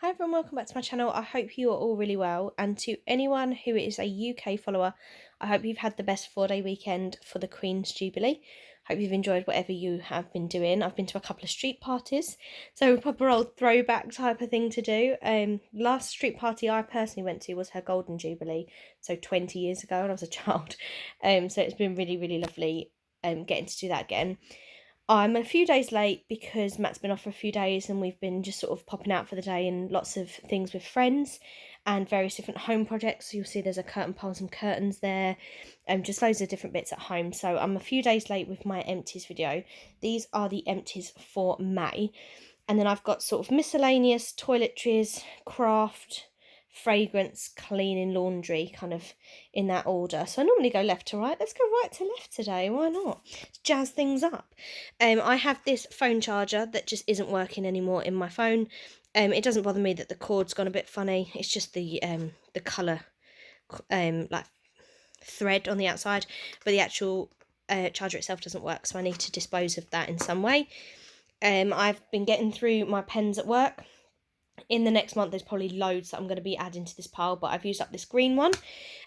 Hi everyone, welcome back to my channel. I hope you are all really well, and to anyone who is a UK follower, I hope you've had the best 4-day weekend for the Queen's Jubilee. Hope you've enjoyed whatever you have been doing. I've been to a couple of street parties, so a proper old throwback type of thing to do. Last street party I personally went to was her Golden Jubilee, so 20 years ago when I was a child. So it's been really lovely getting to do that again. I'm a few days late because Matt's been off for a few days and we've been just sort of popping out for the day and lots of things with friends and various different home projects. So you'll see there's a curtain pole, some curtains there, and just loads of different bits at home. So I'm a few days late with my empties video. These are the empties for May. And then I've got sort of miscellaneous, toiletries, craft, fragrance, cleaning, laundry, kind of in that order. So I normally go left to right. Let's go right to left today. Why not? Let's jazz things up. I have this phone charger that just isn't working anymore in my phone. It doesn't bother me that the cord's gone a bit funny. It's just the colour like thread on the outside, but the actual charger itself doesn't work, so I need to dispose of that in some way. I've been getting through my pens at work. In the next month there's probably loads that I'm going to be adding to this pile, but I've used up this green one.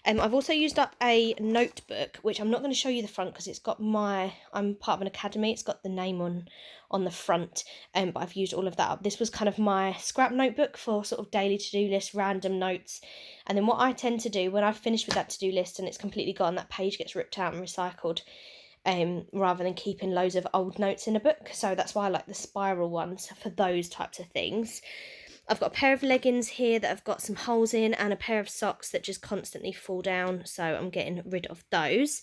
I've also used up a notebook, which I'm not going to show you the front because it's got I'm part of an academy, it's got the name on the front, but I've used all of that up. This was kind of my scrap notebook for sort of daily to-do list, random notes. And then what I tend to do when I've finished with that to-do list and it's completely gone, that page gets ripped out and recycled, rather than keeping loads of old notes in a book. So that's why I like the spiral ones for those types of things. I've got a pair of leggings here that I've got some holes in and a pair of socks that just constantly fall down, so I'm getting rid of those.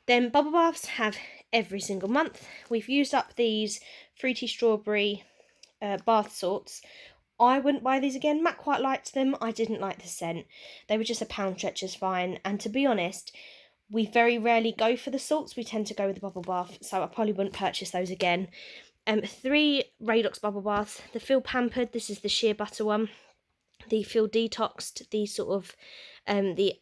Then bubble baths have every single month. We've used up these fruity strawberry bath salts. I wouldn't buy these again. Matt quite liked them. I didn't like the scent. They were just a pound stretchers fine, and to be honest, we very rarely go for the salts. We tend to go with the bubble bath, so I probably wouldn't purchase those again. 3 Radox bubble baths. The Feel Pampered, this is the sheer butter one. The Feel Detoxed, the sort of the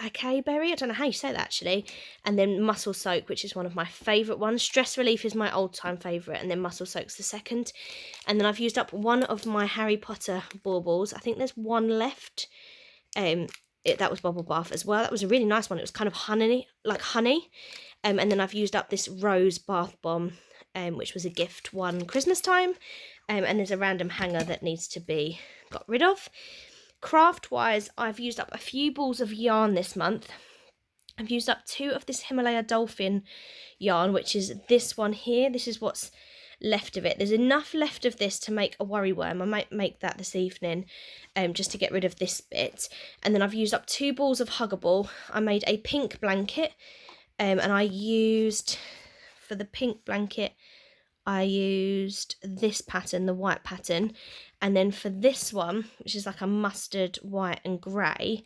acai berry, I don't know how you say that actually, and then Muscle Soak, which is one of my favourite ones. Stress Relief is my old time favourite, and then Muscle Soak's the second. And then I've used up one of my Harry Potter baubles. I think there's one left. That was bubble bath as well. That was a really nice one. It was kind of honey, like honey. And then I've used up this rose bath bomb, which was a gift one Christmas time. And there's a random hanger that needs to be got rid of. Craft wise, I've used up a few balls of yarn this month. I've used up 2 of this Himalaya Dolphin yarn, which is this one here. This is what's left of it. There's enough left of this to make a worry worm. I might make that this evening, just to get rid of this bit. And then I've used up 2 balls of Huggable. I made a pink blanket, and I used, for the pink blanket, I used this pattern, the white pattern, and then for this one, which is like a mustard, white and grey,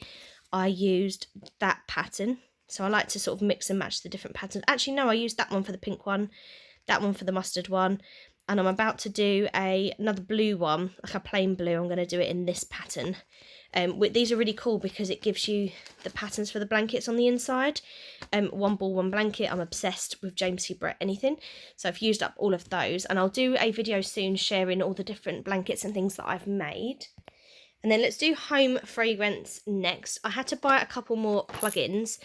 I used that pattern. So I like to sort of mix and match the different patterns. Actually, no, I used that one for the pink one, that one for the mustard one, and I'm about to do another blue one, like a plain blue. I'm going to do it in this pattern. These are really cool because it gives you the patterns for the blankets on the inside. One ball, one blanket. I'm obsessed with James C. Brett anything, so I've used up all of those, and I'll do a video soon sharing all the different blankets and things that I've made. And then let's do home fragrance next. I had to buy a couple more plugins.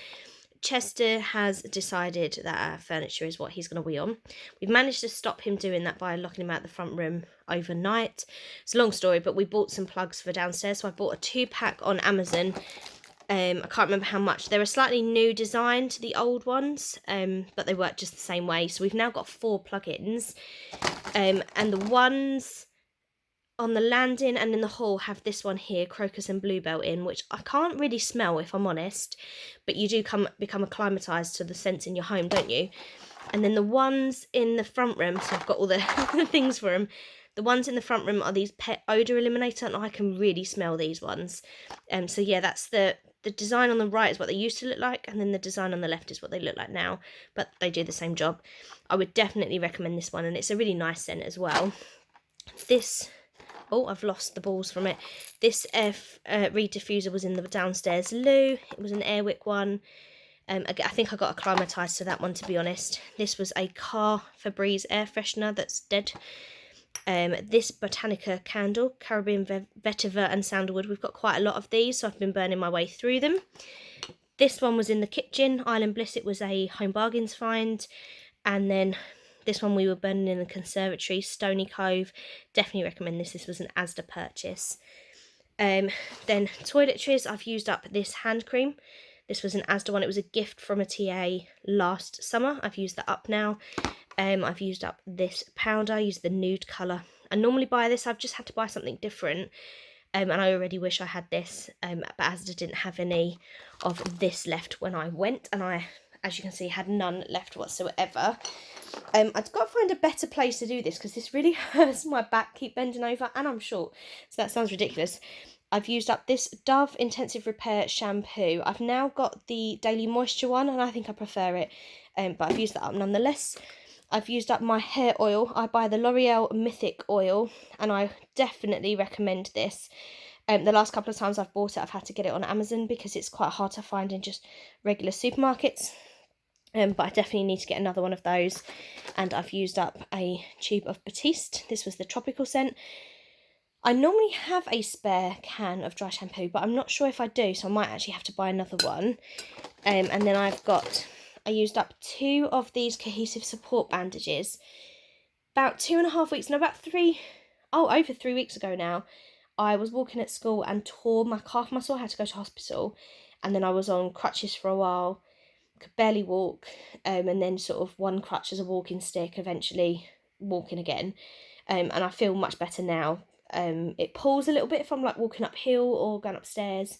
Chester has decided that our furniture is what he's going to wee on. We've managed to stop him doing that by locking him out the front room overnight. It's a long story, but we bought some plugs for downstairs. So I bought a 2-pack on Amazon. I can't remember how much. They're a slightly new design to the old ones, but they work just the same way. So we've now got 4 plugins. And the ones on the landing and in the hall have this one here, Crocus and Bluebell in, which I can't really smell if I'm honest, but you do become acclimatised to the scents in your home, don't you? And then the ones in the front room, so I've got all the things for them. The ones in the front room are these pet odour eliminator, and I can really smell these ones. So yeah, that's the design on the right is what they used to look like, and then the design on the left is what they look like now, but they do the same job. I would definitely recommend this one, and it's a really nice scent as well. This... Oh, I've lost the balls from it. This reed diffuser was in the downstairs loo. It was an Airwick one. I think I got acclimatised to that one, to be honest. This was a Car Febreze air freshener that's dead. This Botanica candle, Caribbean Vetiver and Sandalwood. We've got quite a lot of these, so I've been burning my way through them. This one was in the kitchen, Island Bliss. It was a Home Bargains find. And then this one we were burning in the conservatory, Stony Cove. Definitely recommend this. This was an Asda purchase. Then Toiletries, I've used up this hand cream. This was an Asda one. It was a gift from a TA last summer. I've used that up now. I've used up this powder. I used the nude colour. I normally buy this. I've just had to buy something different. And I already wish I had this. But Asda didn't have any of this left when I went. And I, as you can see, had none left whatsoever. I've got to find a better place to do this because this really hurts my back, keep bending over, and I'm short. So that sounds ridiculous. I've used up this Dove Intensive Repair shampoo. I've now got the Daily Moisture one, and I think I prefer it. But I've used that up nonetheless. I've used up my hair oil. I buy the L'Oreal Mythic oil, and I definitely recommend this. The last couple of times I've bought it, I've had to get it on Amazon because it's quite hard to find in just regular supermarkets. But I definitely need to get another one of those. And I've used up a tube of Batiste. This was the tropical scent. I normally have a spare can of dry shampoo, but I'm not sure if I do, so I might actually have to buy another one. And then I used up 2 of these cohesive support bandages. About 2.5 weeks, no, over 3 weeks ago now, I was walking at school and tore my calf muscle. I had to go to hospital. And then I was on crutches for a while. Could barely walk, and then sort of one crutch as a walking stick, eventually walking again, and I feel much better now. It pulls a little bit if I'm like walking uphill or going upstairs,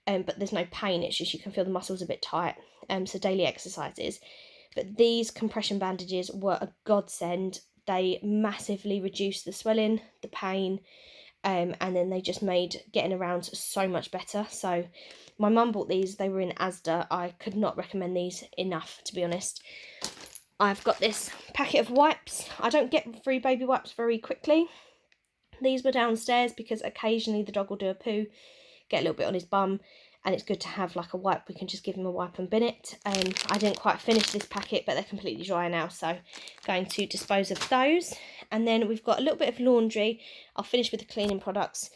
but there's no pain. It's just you can feel the muscles a bit tight, so daily exercises. But these compression bandages were a godsend. They massively reduced the swelling, the pain, and then they just made getting around so much better. So my mum bought these. They were in Asda. I could not recommend these enough, to be honest. I've got this packet of wipes. I don't get free baby wipes very quickly. These were downstairs because occasionally the dog will do a poo, get a little bit on his bum, and it's good to have like a wipe. We can just give him a wipe and bin it. I didn't quite finish this packet, but they're completely dry now, so going to dispose of those. And then we've got a little bit of laundry. I'll finish with the cleaning products.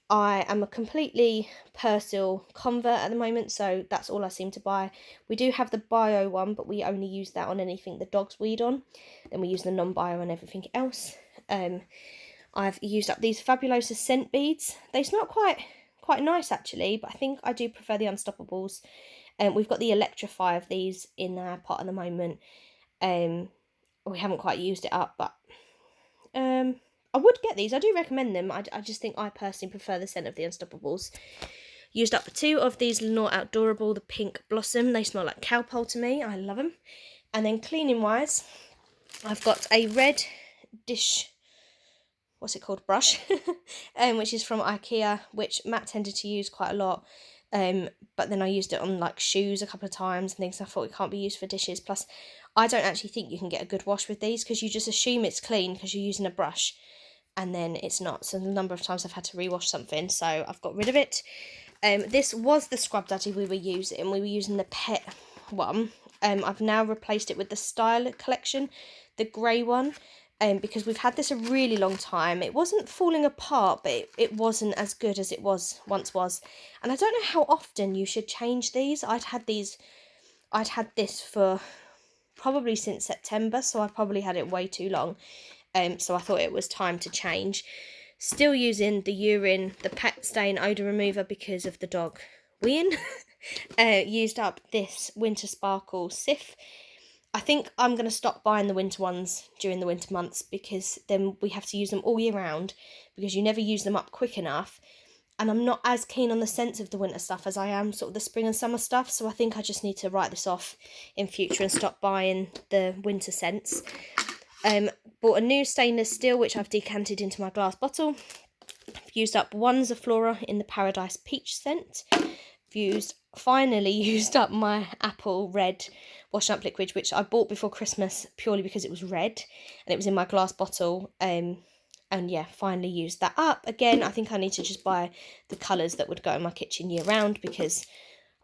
I am a completely Persil convert at the moment, so that's all I seem to buy. We do have the bio one, but we only use that on anything the dogs weed on. Then we use the non-bio on everything else. I've used up these Fabulosa scent beads. They smell quite nice actually, but I think I do prefer the Unstoppables. We've got the Electrify of these in our pot at the moment. We haven't quite used it up, but I would get these. I do recommend them. I just think I personally prefer the scent of the Unstoppables. Used up 2 of these Lenore Outdoorable, the Pink Blossom. They smell like cowpole to me. I love them. And then cleaning wise, I've got a red dish, what's it called, brush, which is from IKEA, which Matt tended to use quite a lot. But then I used it on like shoes a couple of times and things. I thought it can't be used for dishes. Plus, I don't actually think you can get a good wash with these because you just assume it's clean because you're using a brush, and then it's not. So the number of times I've had to rewash something, so I've got rid of it. This was the Scrub Daddy we were using. We were using the pet one. I've now replaced it with the Style collection, the grey one. Because we've had this a really long time. It wasn't falling apart, but it wasn't as good as it once was. And I don't know how often you should change these. I'd had this for probably since September, so I've probably had it way too long. So I thought it was time to change. Still using the urine, the pet stain odour remover because of the dog weeing. Used up this Winter Sparkle Sif. I think I'm going to stop buying the winter ones during the winter months because then we have to use them all year round because you never use them up quick enough. And I'm not as keen on the scents of the winter stuff as I am sort of the spring and summer stuff. So I think I just need to write this off in future and stop buying the winter scents. Bought a new stainless steel, which I've decanted into my glass bottle. I've used up one Zaflora in the Paradise Peach scent. Finally used up my apple red washing up liquid, which I bought before Christmas purely because it was red and it was in my glass bottle. And yeah, finally used that up. Again, I think I need to just buy the colours that would go in my kitchen year round because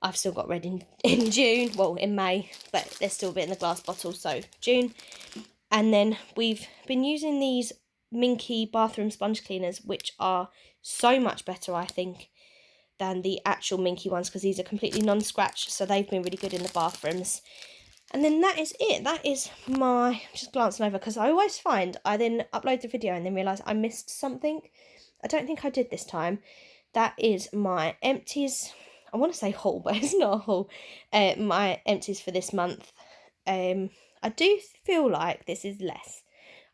I've still got red in June, well in May, but they're still a bit in the glass bottle, so June. And then we've been using these Minky bathroom sponge cleaners, which are so much better, I think, than the actual Minky ones, because these are completely non-scratch, so they've been really good in the bathrooms. And then that is it. That is my, just glancing over, because I always find I then upload the video and then realise I missed something. I don't think I did this time. That is my Empties, I want to say haul, but it's not a haul. My Empties for this month. I do feel like this is less.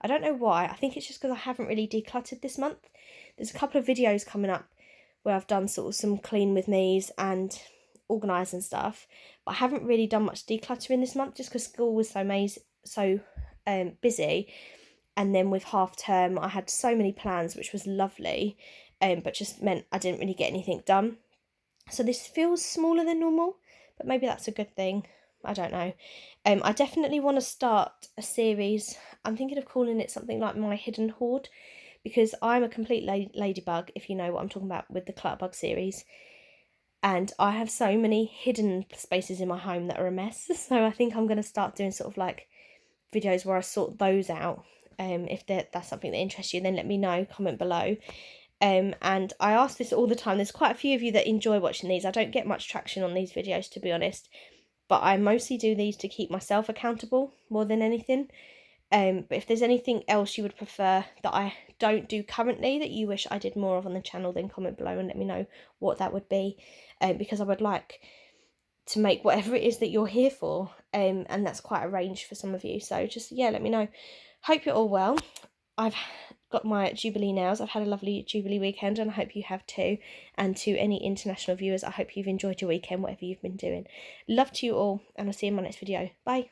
I don't know why. I think it's just because I haven't really decluttered this month. There's a couple of videos coming up where I've done sort of some clean with me's and organised and stuff, but I haven't really done much decluttering this month just because school was so busy, and then with half term I had so many plans, which was lovely, but just meant I didn't really get anything done. So this feels smaller than normal, but maybe that's a good thing. I don't know. I definitely want to start a series. I'm thinking of calling it something like My Hidden Hoard, because I'm a complete ladybug, if you know what I'm talking about with the Clutterbug series. And I have so many hidden spaces in my home that are a mess. So I think I'm going to start doing sort of like videos where I sort those out. If that's something that interests you, then let me know, comment below. And I ask this all the time. There's quite a few of you that enjoy watching these. I don't get much traction on these videos, to be honest, but I mostly do these to keep myself accountable more than anything. But if there's anything else you would prefer that I don't do currently that you wish I did more of on the channel, then comment below and let me know what that would be, because I would like to make whatever it is that you're here for, and that's quite a range for some of you. So just, yeah, let me know. Hope you're all well. I've got my Jubilee nails. I've had a lovely Jubilee weekend and I hope you have too. And to any international viewers, I hope you've enjoyed your weekend, whatever you've been doing. Love to you all, and I'll see you in my next video. Bye.